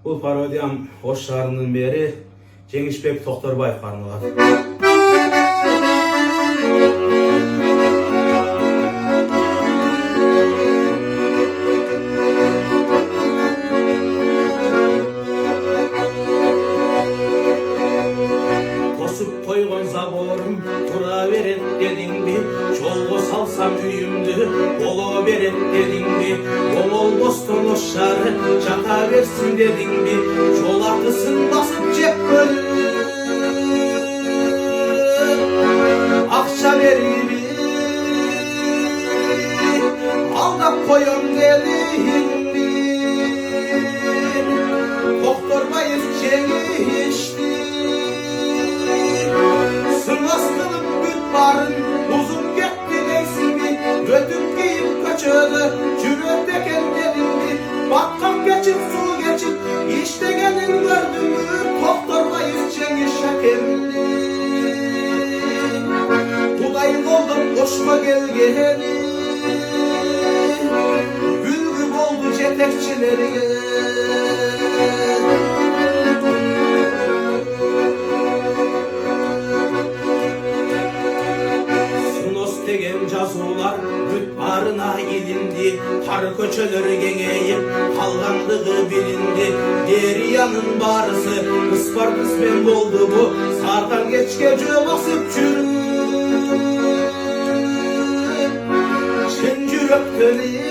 Bu parodiyam hoşlarının beri Cengişbek Toktorbayev karnılar. Tosup koygon zaborum tura veren dedin mi? Çolgo salsam üyümdü bolo veren dedin mi? Bol boston hoşları çata versin dedin mi? Çolakısın basıp cep bölüm akça verir mi? Aldap koyun dedin mi? Doktorbayız çekişti. Sırastılıp bütbarın uzun gitti neysin mi? Ödüm giyip kaçırdı çürüp teken dedin mi? Bakkam geçip su geçip işte gelin gördün mü? Doktorbayız çekiş şekerli. Budayım oldum koşma gel geli. Gülgüm oldu cetekçileri. Degen cazılar bütbarına ilindi. Tar köçeleri gengeyip kallandığı bilindi. Deriyanın barısı ısparkıs ben oldu bu. Sardan geç gece basıp çürü Çincir öpteli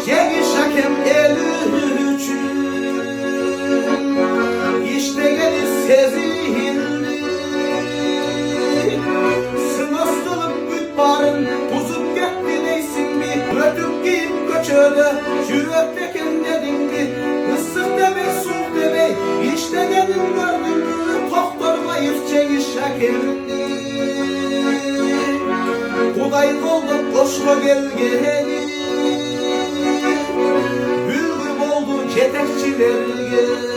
Çekiş hakem eli üçün İşte gelir sezihindi. Sınıstılıp bütbarın uzup gitti neysin mi? Ötüp giyip kaçırdı çürüp teken dedin mi? Isık deme soğuk deme işte gelin gördün mü? Doktorbayız çekiş şekerli. Budayın oldu koşma gel geli. Bülbül oldu cetekçileri.